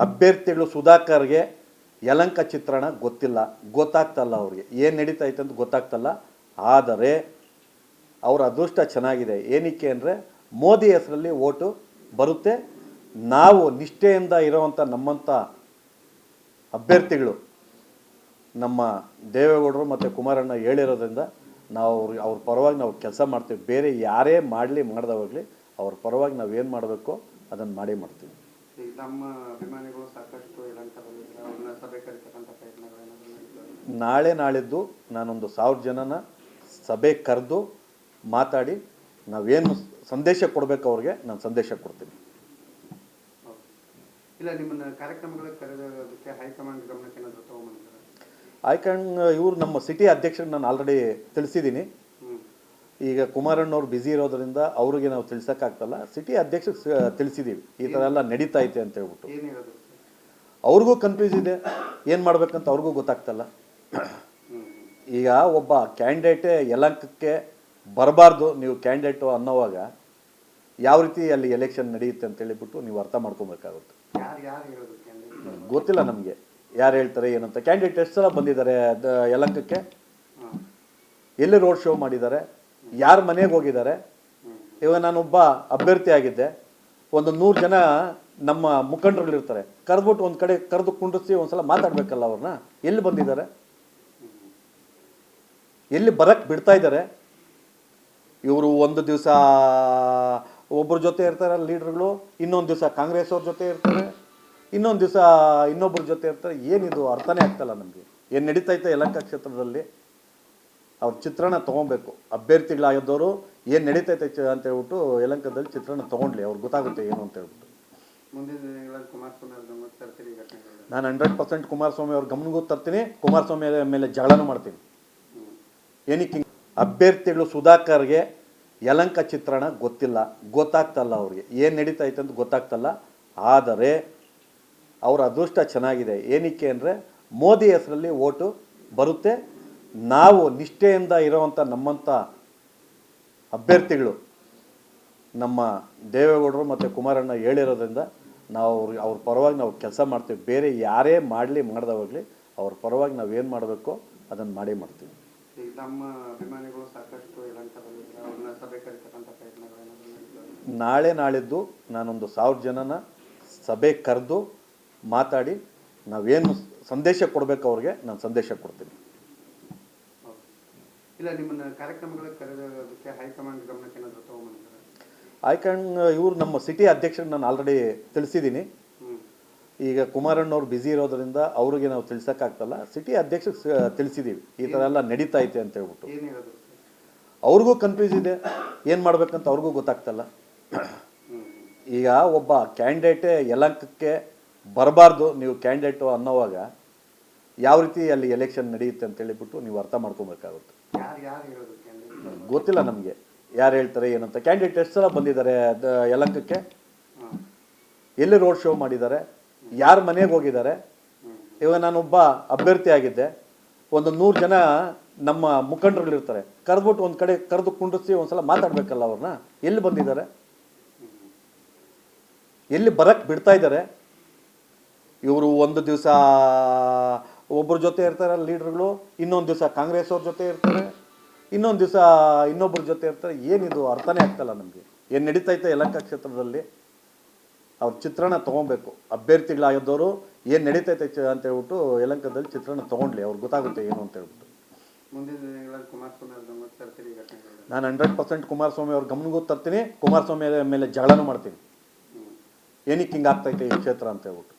ಅಭ್ಯರ್ಥಿಗಳು ಸುಧಾಕರ್ಗೆ ಯಲಂಕ ಚಿತ್ರಣ ಗೊತ್ತಿಲ್ಲ, ಗೊತ್ತಾಗ್ತಲ್ಲ ಅವ್ರಿಗೆ ಏನು ನಡೀತಾ ಐತೆ ಅಂತ ಗೊತ್ತಾಗ್ತಲ್ಲ. ಆದರೆ ಅವರ ಅದೃಷ್ಟ ಚೆನ್ನಾಗಿದೆ. ಏನಕ್ಕೆ ಅಂದರೆ ಮೋದಿ ಹೆಸರಲ್ಲಿ ಓಟು ಬರುತ್ತೆ. ನಾವು ನಿಷ್ಠೆಯಿಂದ ಇರೋವಂಥ ನಮ್ಮಂಥ ಅಭ್ಯರ್ಥಿಗಳು ನಮ್ಮ ದೇವೇಗೌಡರು ಮತ್ತು ಕುಮಾರಣ್ಣ ಹೇಳಿರೋದ್ರಿಂದ ನಾವು ಅವ್ರ ಪರವಾಗಿ ನಾವು ಕೆಲಸ ಮಾಡ್ತೀವಿ. ಬೇರೆ ಯಾರೇ ಮಾಡಲಿ ಮಾಡದೆ ಹೋಗಲಿ ಅವ್ರ ಪರವಾಗಿ ನಾವು ಏನು ಮಾಡಬೇಕು ಅದನ್ನು ಮಾಡ್ತೀವಿ. ನಮ್ಮ ಅಭಿಮಾನಿಗಳು ಸಾಕಷ್ಟು ಯಲಹಂಕದಲ್ಲಿ ಸಭೆ ಕರೆತಕ್ಕಂಥ ಪ್ರಯತ್ನಗಳೇನಾದರೂ ನಾಳಿದ್ದು ನಾನೊಂದು 1000 ಜನನ ಸಭೆ ಕರೆದು ಮಾತಾಡಿ ನಾವೇನು ಸಂದೇಶ ಕೊಡಬೇಕು ಅವ್ರಿಗೆ ನಾನು ಸಂದೇಶ ಕೊಡ್ತೀನಿ. ಇಲ್ಲ, ನಿಮ್ಮನ್ನ ಕಾರ್ಯಕ್ರಮಗಳಿಗೆ ಕರೆದೋದಕ್ಕೆ ಹೈಕಮಾಂಡ್ ಗಮನಕ್ಕೆ ಏನಾದರೂ ತಗೊಂಡ್ಬಂದಿದ್ದಾರೆ? ಹೈಕಮಾಂಡ್ ಇವರು ನಮ್ಮ ಸಿಟಿ ಅಧ್ಯಕ್ಷರಿಗೆ ನಾನು ಆಲ್ರೆಡಿ ತಿಳಿಸಿದ್ದೀನಿ. ಈಗ ಕುಮಾರಣ್ಣವ್ರು ಬ್ಯುಸಿ ಇರೋದ್ರಿಂದ ಅವ್ರಿಗೆ ನಾವು ತಿಳಿಸೋಕ್ಕಾಗ್ತಲ್ಲ. ಸಿಟಿ ಅಧ್ಯಕ್ಷರಿಗೆ ತಿಳಿಸಿದ್ದೀವಿ, ಈ ಥರ ಎಲ್ಲ ನಡೀತಾ ಐತೆ ಅಂತ ಹೇಳ್ಬಿಟ್ಟು. ಅವ್ರಿಗೂ ಕನ್ಫ್ಯೂಸ್ ಇದೆ, ಏನು ಮಾಡ್ಬೇಕಂತ ಅವ್ರಿಗೂ ಗೊತ್ತಾಗ್ತಲ್ಲ. ಈಗ ಒಬ್ಬ ಕ್ಯಾಂಡಿಡೇಟೇ ಯಲಂಕಕ್ಕೆ ಬರಬಾರ್ದು ನೀವು ಕ್ಯಾಂಡಿಡೇಟು ಅನ್ನೋವಾಗ ಯಾವ ರೀತಿ ಅಲ್ಲಿ ಎಲೆಕ್ಷನ್ ನಡೆಯುತ್ತೆ ಅಂತ ಹೇಳಿಬಿಟ್ಟು ನೀವು ಅರ್ಥ ಮಾಡ್ಕೊಬೇಕಾಗುತ್ತೆ. ಗೊತ್ತಿಲ್ಲ ನಮಗೆ ಯಾರು ಹೇಳ್ತಾರೆ ಏನಂತ. ಕ್ಯಾಂಡಿಡೇಟ್ ಎಷ್ಟು ಸಲ ಬಂದಿದ್ದಾರೆ ಯಲಂಕಕ್ಕೆ, ಎಲ್ಲಿ ರೋಡ್ ಶೋ ಮಾಡಿದ್ದಾರೆ, ಯಾರ ಮನೆಗೆ ಹೋಗಿದ್ದಾರೆ. ಇವಾಗ ನಾನೊಬ್ಬ ಅಭ್ಯರ್ಥಿ ಆಗಿದ್ದೆ, ಒಂದು 100 ಜನ ನಮ್ಮ ಮುಖಂಡರುಗಳಿರ್ತಾರೆ, ಕರೆದ್ಬಿಟ್ಟು ಒಂದು ಕಡೆ ಕರೆದು ಕುಂಡಿಸಿ ಒಂದ್ಸಲ ಮಾತಾಡಬೇಕಲ್ಲ. ಅವ್ರನ್ನ ಎಲ್ಲಿ ಬಂದಿದ್ದಾರೆ, ಎಲ್ಲಿ ಬರಕ್ಕೆ ಬಿಡ್ತಾ ಇದ್ದಾರೆ. ಇವರು ಒಂದು ದಿವಸ ಒಬ್ಬರ ಜೊತೆ ಇರ್ತಾರೆ ಲೀಡ್ರುಗಳು, ಇನ್ನೊಂದು ದಿವಸ ಕಾಂಗ್ರೆಸ್ ಅವ್ರ ಜೊತೆ ಇರ್ತಾರೆ, ಇನ್ನೊಂದು ದಿವಸ ಇನ್ನೊಬ್ಬರ ಜೊತೆ ಇರ್ತಾರೆ. ಏನಿದು ಅರ್ಥನೇ ಆಗ್ತಲ್ಲ ನಮಗೆ. ಏನು ನಡೀತೈತೆ ಯಲಹಂಕ ಕ್ಷೇತ್ರದಲ್ಲಿ ಅವ್ರ ಚಿತ್ರಣ ತೊಗೊಬೇಕು. ಅಭ್ಯರ್ಥಿಗಳಾಗಿದ್ದವರು ಏನು ನಡೀತೈತೆ ಅಂತ ಹೇಳ್ಬಿಟ್ಟು ಯಲಹಂಕದಲ್ಲಿ ಚಿತ್ರಣ ತೊಗೊಂಡ್ಲಿ, ಅವ್ರಿಗೆ ಗೊತ್ತಾಗುತ್ತೆ ಏನು ಅಂತ ಹೇಳ್ಬಿಟ್ಟು. ನಾನು 100% ಕುಮಾರಸ್ವಾಮಿ ಅವ್ರ ಗಮನಕ್ಕೂ ತರ್ತೀನಿ, ಕುಮಾರಸ್ವಾಮಿ ಮೇಲೆ ಜಗಳನೂ ಮಾಡ್ತೀನಿ. ಏನಕ್ಕೆ ಅಭ್ಯರ್ಥಿಗಳು ಸುಧಾಕರ್ಗೆ ಯಲಹಂಕ ಚಿತ್ರಣ ಗೊತ್ತಿಲ್ಲ, ಗೊತ್ತಾಗ್ತಲ್ಲ ಅವ್ರಿಗೆ ಏನು ನಡೀತಾ ಐತೆ ಅಂತ ಗೊತ್ತಾಗ್ತಲ್ಲ. ಆದರೆ ಅವರ ಅದೃಷ್ಟ ಚೆನ್ನಾಗಿದೆ. ಏನಕ್ಕೆ ಅಂದರೆ ಮೋದಿ ಹೆಸರಲ್ಲಿ ಓಟು ಬರುತ್ತೆ. ನಾವು ನಿಷ್ಠೆಯಿಂದ ಇರೋವಂಥ ನಮ್ಮಂಥ ಅಭ್ಯರ್ಥಿಗಳು ನಮ್ಮ ದೇವೇಗೌಡರು ಮತ್ತು ಕುಮಾರಣ್ಣ ಹೇಳಿರೋದ್ರಿಂದ ನಾವು ಅವ್ರ ಪರವಾಗಿ ನಾವು ಕೆಲಸ ಮಾಡ್ತೀವಿ. ಬೇರೆ ಯಾರೇ ಮಾಡಲಿ ಮಾಡದೆ ಹೋಗಲಿ ಅವ್ರ ಪರವಾಗಿ ನಾವು ಏನು ಮಾಡಬೇಕು ಅದನ್ನು ಮಾಡ್ತೀವಿ. ನಮ್ಮ ಅಭಿಮಾನಿಗಳು ಸಾಕಷ್ಟು ಯಲಹಂಕದಲ್ಲಿ ಸಭೆ ಕರೆತಕ್ಕಂಥ ಪ್ರಯತ್ನಗಳೇನಾದರೂ ನಾಳಿದ್ದು ನಾನೊಂದು 1000 ಜನನ ಸಭೆ ಕರೆದು ಮಾತಾಡಿ ನಾವೇನು ಸಂದೇಶ ಕೊಡಬೇಕು ಅವ್ರಿಗೆ ನಾನು ಸಂದೇಶ ಕೊಡ್ತೀನಿ. ಇಲ್ಲ, ನಿಮ್ಮನ್ನ ಕಾರ್ಯಕ್ರಮಗಳಿಗೆ ಕರೆದೋದಕ್ಕೆ ಹೈಕಮಾಂಡ್ ಗಮನಕ್ಕೆ ಏನಾದರೂ ತಗೊಂಡ್ಬಂದಿದ್ದಾರೆ? ಹೈಕಮಾಂಡ್ ಇವರು ನಮ್ಮ ಸಿಟಿ ಅಧ್ಯಕ್ಷರಿಗೆ ನಾನು ಆಲ್ರೆಡಿ ತಿಳಿಸಿದ್ದೀನಿ. ಈಗ ಕುಮಾರಣ್ಣವ್ರು ಬ್ಯುಸಿ ಇರೋದ್ರಿಂದ ಅವ್ರಿಗೆ ನಾವು ತಿಳಿಸೋಕ್ಕಾಗ್ತಲ್ಲ. ಸಿಟಿ ಅಧ್ಯಕ್ಷರಿಗೆ ತಿಳಿಸಿದ್ದೀವಿ, ಈ ಥರ ಎಲ್ಲ ನಡೀತಾ ಐತೆ ಅಂತ ಹೇಳ್ಬಿಟ್ಟು. ಅವ್ರಿಗೂ ಕನ್ಫ್ಯೂಸ್ ಇದೆ, ಏನು ಮಾಡ್ಬೇಕಂತ ಅವ್ರಿಗೂ ಗೊತ್ತಾಗ್ತಲ್ಲ. ಈಗ ಒಬ್ಬ ಕ್ಯಾಂಡಿಡೇಟೇ ಯಲಂಕಕ್ಕೆ ಬರಬಾರ್ದು ನೀವು ಕ್ಯಾಂಡಿಡೇಟು ಅನ್ನೋವಾಗ ಯಾವ ರೀತಿ ಅಲ್ಲಿ ಎಲೆಕ್ಷನ್ ನಡೆಯುತ್ತೆ ಅಂತ ಹೇಳಿಬಿಟ್ಟು ನೀವು ಅರ್ಥ ಮಾಡ್ಕೊಬೇಕಾಗುತ್ತೆ. ಗೊತ್ತಿಲ್ಲ ನಮಗೆ ಯಾರು ಹೇಳ್ತಾರೆ ಏನಂತ. ಕ್ಯಾಂಡಿಡೇಟ್ ಎಷ್ಟು ಸಲ ಬಂದಿದ್ದಾರೆ ಯಲಂಕಕ್ಕೆ, ಎಲ್ಲಿ ರೋಡ್ ಶೋ ಮಾಡಿದ್ದಾರೆ, ಯಾರ ಮನೆಗೆ ಹೋಗಿದ್ದಾರೆ. ಇವಾಗ ನಾನೊಬ್ಬ ಅಭ್ಯರ್ಥಿ ಆಗಿದ್ದೆ, ಒಂದು 100 ಜನ ನಮ್ಮ ಮುಖಂಡರುಗಳಿರ್ತಾರೆ, ಕರೆದ್ಬಿಟ್ಟು ಒಂದು ಕಡೆ ಕರೆದು ಕುಂಡಿಸಿ ಒಂದ್ಸಲ ಮಾತಾಡಬೇಕಲ್ಲ. ಅವ್ರನ್ನ ಎಲ್ಲಿ ಬಂದಿದ್ದಾರೆ, ಎಲ್ಲಿ ಬರಕ್ಕೆ ಬಿಡ್ತಾ ಇದ್ದಾರೆ. ಇವರು ಒಂದು ದಿವಸ ಒಬ್ಬರ ಜೊತೆ ಇರ್ತಾರೆ ಲೀಡ್ರುಗಳು, ಇನ್ನೊಂದು ದಿವಸ ಕಾಂಗ್ರೆಸ್ ಅವ್ರ ಜೊತೆ ಇರ್ತಾರೆ, ಇನ್ನೊಂದು ದಿವಸ ಇನ್ನೊಬ್ಬರ ಜೊತೆ ಇರ್ತಾರೆ. ಏನಿದು ಅರ್ಥನೇ ಆಗ್ತಲ್ಲ ನಮಗೆ. ಏನು ನಡೀತೈತೆ ಯಲಹಂಕ ಕ್ಷೇತ್ರದಲ್ಲಿ ಅವ್ರ ಚಿತ್ರಣ ತೊಗೊಬೇಕು. ಅಭ್ಯರ್ಥಿಗಳಾಗಿದ್ದವರು ಏನು ನಡೀತೈತೆ ಅಂತ ಹೇಳ್ಬಿಟ್ಟು ಯಲಹಂಕದಲ್ಲಿ ಚಿತ್ರಣ ತೊಗೊಂಡ್ಲಿ, ಅವ್ರಿಗೆ ಗೊತ್ತಾಗುತ್ತೆ ಏನು ಅಂತ ಹೇಳ್ಬಿಟ್ಟು. ನಾನು 100% ಕುಮಾರಸ್ವಾಮಿ ಅವ್ರ ಗಮನಕ್ಕೂ ತರ್ತೀನಿ, ಕುಮಾರಸ್ವಾಮಿ ಮೇಲೆ ಜಗಳನೂ ಮಾಡ್ತೀನಿ. ಏನಕ್ಕೆ ಹಿಂಗೆ ಆಗ್ತೈತೆ ಈ ಕ್ಷೇತ್ರ ಅಂತ ಹೇಳ್ಬಿಟ್ಟು.